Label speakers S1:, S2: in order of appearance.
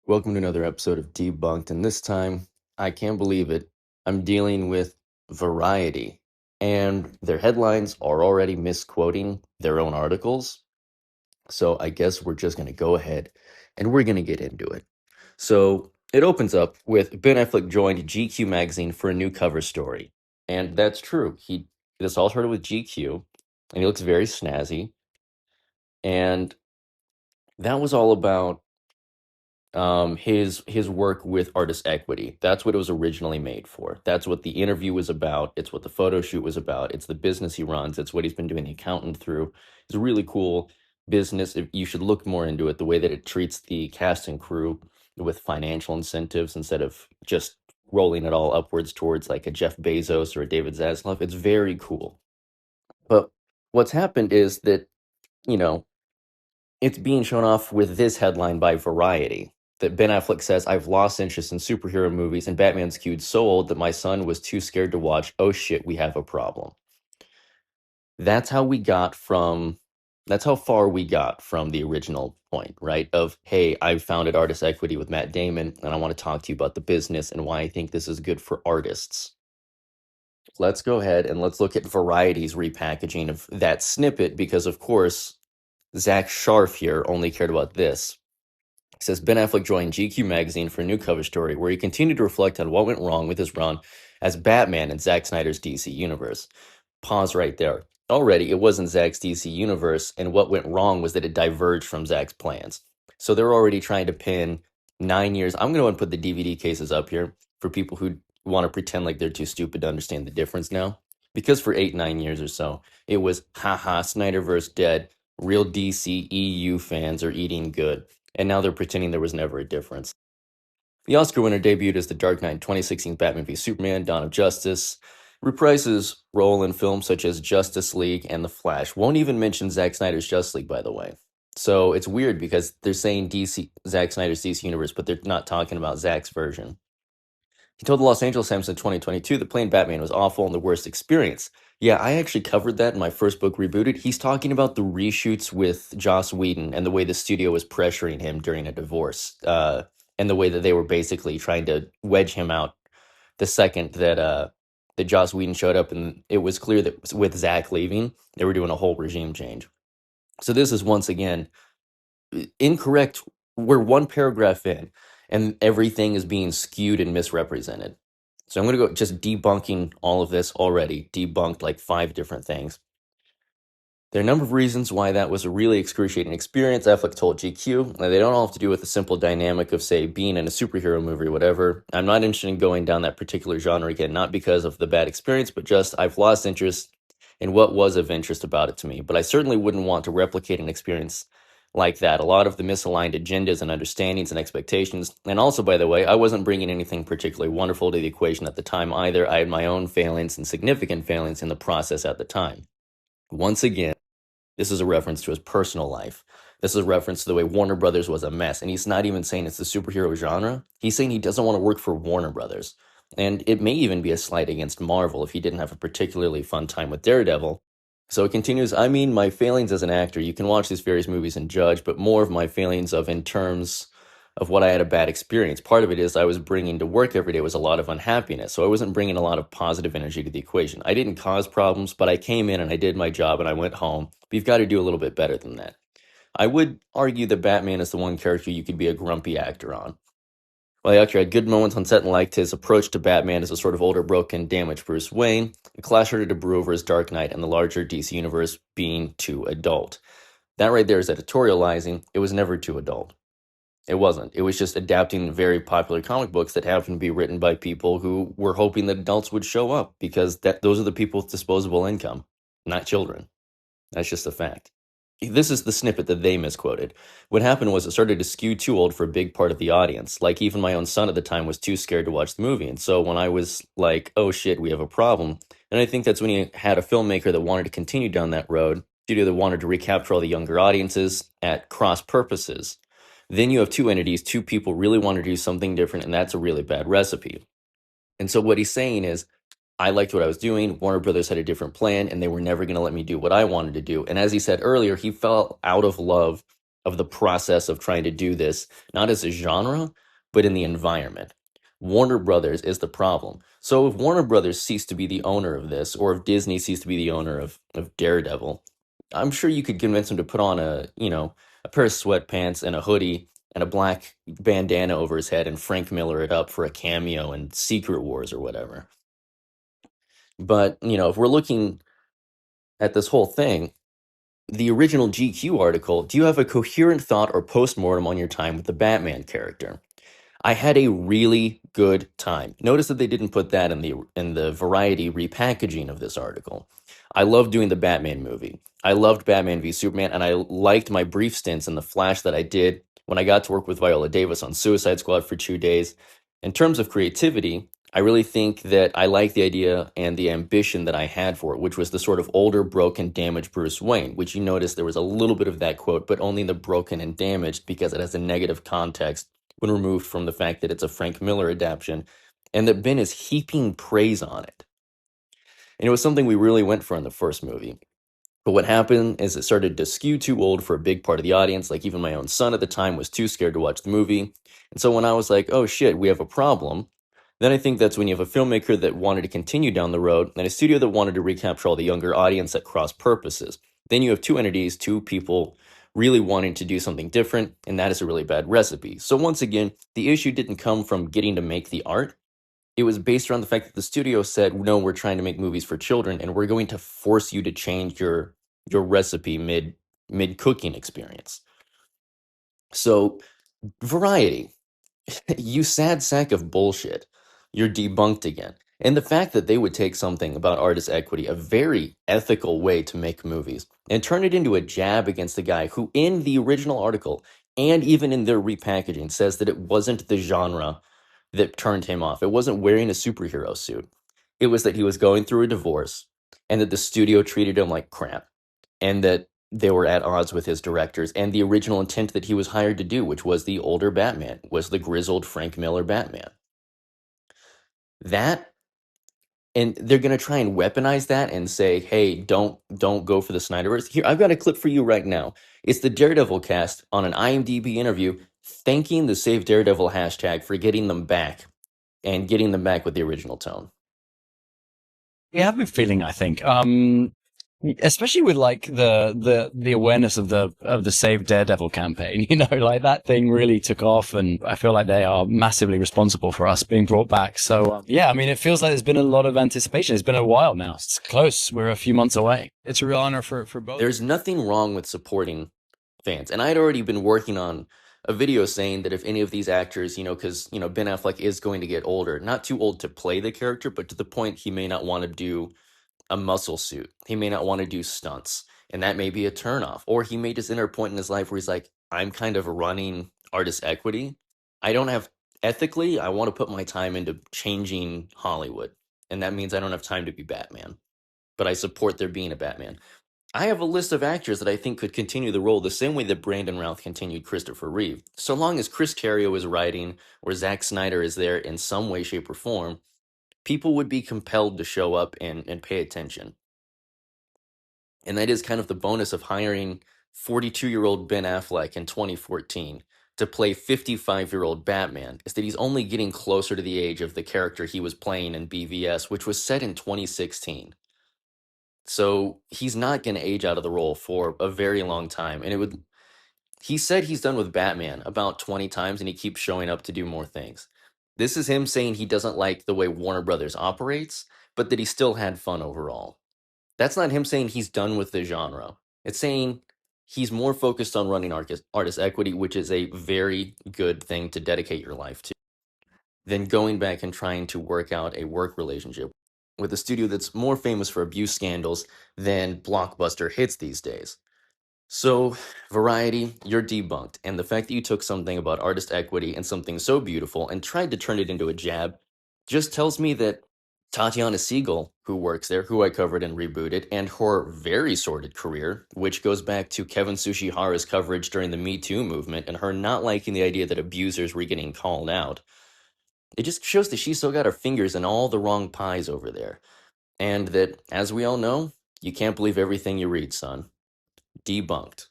S1: Welcome to another episode of Debunked, and this time, I can't believe it, I'm dealing with Variety, and their headlines are already misquoting their own articles, so I guess we're just going to go ahead and we're going to get into it. So, it opens up with Ben Affleck joined GQ magazine for a new cover story, and that's true. This all started with GQ, and he looks very snazzy, and that was all about his work with artist equity. That's what it was originally made for. That's what the interview was about. It's what the photo shoot was about. It's the business he runs. It's what he's been doing the accountant through. It's a really cool business. You should look more into it, the way that it treats the cast and crew with financial incentives instead of just rolling it all upwards towards like a Jeff Bezos or a David Zaslav. It's very cool. But what's happened is that, you know, it's being shown off with this headline by Variety that Ben Affleck says, I've lost interest in superhero movies and Batman's queued so old that my son was too scared to watch. Oh shit, we have a problem. That's how we got from, that's how far we got from the original point, right? Of, hey, I founded Artist Equity with Matt Damon and I want to talk to you about the business and why I think this is good for artists. Let's go ahead and let's look at Variety's repackaging of that snippet because, of course, Zach Sharf here only cared about this. He says Ben Affleck joined GQ magazine for a new cover story where he continued to reflect on what went wrong with his run as Batman in Zack Snyder's DC universe. Pause right there. Already, it wasn't Zack's DC universe, and what went wrong was that it diverged from Zack's plans. So they're already trying to pin 9 years. I'm going to put the DVD cases up here for people who want to pretend like they're too stupid to understand the difference now. Because for 8, 9 years or so, it was, haha, Snyderverse dead. Real DC EU fans are eating good. And now they're pretending there was never a difference. The Oscar winner debuted as the Dark Knight in 2016 Batman v Superman, Dawn of Justice, reprises role in films such as Justice League and The Flash. Won't even mention Zack Snyder's Justice League, by the way. So it's weird because they're saying Zack Snyder's DC universe, but they're not talking about Zack's version. He told the Los Angeles Times in 2022 that playing Batman was awful and the worst experience. Yeah, I actually covered that in my first book, Rebooted. He's talking about the reshoots with Joss Whedon and the way the studio was pressuring him during a divorce, and the way that they were basically trying to wedge him out the second that Joss Whedon showed up, and it was clear that with Zach leaving, they were doing a whole regime change. So this is once again incorrect. We're one paragraph in, and everything is being skewed and misrepresented. So I'm going to go just debunking all of this already, debunked like 5 different things. There are a number of reasons why that was a really excruciating experience. Affleck told GQ. They don't all have to do with the simple dynamic of, say, being in a superhero movie or whatever. I'm not interested in going down that particular genre again, not because of the bad experience, but just I've lost interest in what was of interest about it to me. But I certainly wouldn't want to replicate an experience like that. A lot of the misaligned agendas and understandings and expectations. And also, by the way, I wasn't bringing anything particularly wonderful to the equation at the time either. I had my own failings and significant failings in the process at the time. Once again, this is a reference to his personal life. This is a reference to the way Warner Brothers was a mess. And he's not even saying it's the superhero genre. He's saying he doesn't want to work for Warner Brothers. And it may even be a slight against Marvel if he didn't have a particularly fun time with Daredevil. So it continues, I mean, my failings as an actor, you can watch these various movies and judge, but more of my failings of in terms of what I had a bad experience. Part of it is I was bringing to work every day was a lot of unhappiness. So I wasn't bringing a lot of positive energy to the equation. I didn't cause problems, but I came in and I did my job and I went home. But you've got to do a little bit better than that. I would argue that Batman is the one character you could be a grumpy actor on. While the actor had good moments on set and liked his approach to Batman as a sort of older, broken, damaged Bruce Wayne, the clash started to brew over his Dark Knight and the larger DC universe being too adult. That right there is editorializing. It was never too adult. It wasn't. It was just adapting very popular comic books that happened to be written by people who were hoping that adults would show up because those are the people with disposable income, not children. That's just a fact. This is the snippet that they misquoted. What happened was it started to skew too old for a big part of the audience. Like, even my own son at the time was too scared to watch the movie. And so when I was like, oh shit, we have a problem. And I think that's when he had a filmmaker that wanted to continue down that road, studio that wanted to recapture all the younger audiences at cross purposes. Then you have 2 entities, 2 people really want to do something different, and that's a really bad recipe. And so what he's saying is, I liked what I was doing. Warner Brothers had a different plan, and they were never going to let me do what I wanted to do. And as he said earlier, he fell out of love of the process of trying to do this, not as a genre, but in the environment. Warner Brothers is the problem. So if Warner Brothers ceased to be the owner of this, or if Disney ceased to be the owner of Daredevil, I'm sure you could convince him to put on a pair of sweatpants and a hoodie and a black bandana over his head and Frank Miller it up for a cameo in Secret Wars or whatever. But, if we're looking at this whole thing, the original GQ article, do you have a coherent thought or postmortem on your time with the Batman character? I had a really good time. Notice that they didn't put that in the Variety repackaging of this article. I loved doing the Batman movie. I loved Batman v Superman, and I liked my brief stints in the Flash that I did when I got to work with Viola Davis on Suicide Squad for 2 days. In terms of creativity, I really think that I like the idea and the ambition that I had for it, which was the sort of older, broken, damaged Bruce Wayne, which you notice there was a little bit of that quote, but only in the broken and damaged because it has a negative context when removed from the fact that it's a Frank Miller adaptation and that Ben is heaping praise on it. And it was something we really went for in the first movie. But what happened is it started to skew too old for a big part of the audience. Like even my own son at the time was too scared to watch the movie. And so when I was like, oh shit, we have a problem, then I think that's when you have a filmmaker that wanted to continue down the road and a studio that wanted to recapture all the younger audience at cross purposes. Then you have two entities, two people really wanting to do something different, and that is a really bad recipe. So once again, the issue didn't come from getting to make the art. It was based around the fact that the studio said, "No, we're trying to make movies for children, and we're going to force you to change your recipe mid cooking experience." So, Variety, you sad sack of bullshit. You're debunked again. And the fact that they would take something about artist equity, a very ethical way to make movies, and turn it into a jab against the guy who, in the original article and even in their repackaging, says that it wasn't the genre that turned him off. It wasn't wearing a superhero suit. It was that he was going through a divorce and that the studio treated him like crap and that they were at odds with his directors and the original intent that he was hired to do, which was the older Batman, was the grizzled Frank Miller Batman. That and they're going to try and weaponize that and say, "Hey, don't go for the Snyderverse." Here, I've got a clip for you right now. It's the Daredevil cast on an IMDb interview thanking the Save Daredevil hashtag for getting them back and getting them back with the original tone.
S2: We have been feeling, I think, especially with like the awareness of the Save Daredevil campaign. Like that thing really took off, and I feel like they are massively responsible for us being brought back. So yeah, I mean, it feels like there's been a lot of anticipation. It's been a while now. It's close. We're a few months away.
S3: It's a real honor for both.
S1: There's nothing wrong with supporting fans, and I had already been working on a video saying that if any of these actors, because Ben Affleck is going to get older, not too old to play the character, but to the point he may not want to do a muscle suit. He may not want to do stunts, and that may be a turnoff. Or he may just enter a point in his life where he's like, I'm kind of running artist equity. I don't have ethically, I want to put my time into changing Hollywood. And that means I don't have time to be Batman. But I support there being a Batman. I have a list of actors that I think could continue the role the same way that Brandon Routh continued Christopher Reeve. So long as Chris Terrio is writing or Zack Snyder is there in some way, shape, or form, people would be compelled to show up and pay attention. And that is kind of the bonus of hiring 42-year-old Ben Affleck in 2014 to play 55-year-old Batman, is that he's only getting closer to the age of the character he was playing in BVS, which was set in 2016. So he's not going to age out of the role for a very long time. And he said he's done with Batman about 20 times and he keeps showing up to do more things. This is him saying he doesn't like the way Warner Brothers operates, but that he still had fun overall. That's not him saying he's done with the genre. It's saying he's more focused on running artist equity, which is a very good thing to dedicate your life to, than going back and trying to work out a work relationship with a studio that's more famous for abuse scandals than blockbuster hits these days. So, Variety, you're debunked. And the fact that you took something about artist equity and something so beautiful and tried to turn it into a jab just tells me that Tatiana Siegel, who works there, who I covered and rebooted, and her very sordid career, which goes back to Kevin Sushihara's coverage during the Me Too movement and her not liking the idea that abusers were getting called out. It just shows that she still got her fingers in all the wrong pies over there. And that, as we all know, you can't believe everything you read, son. Debunked.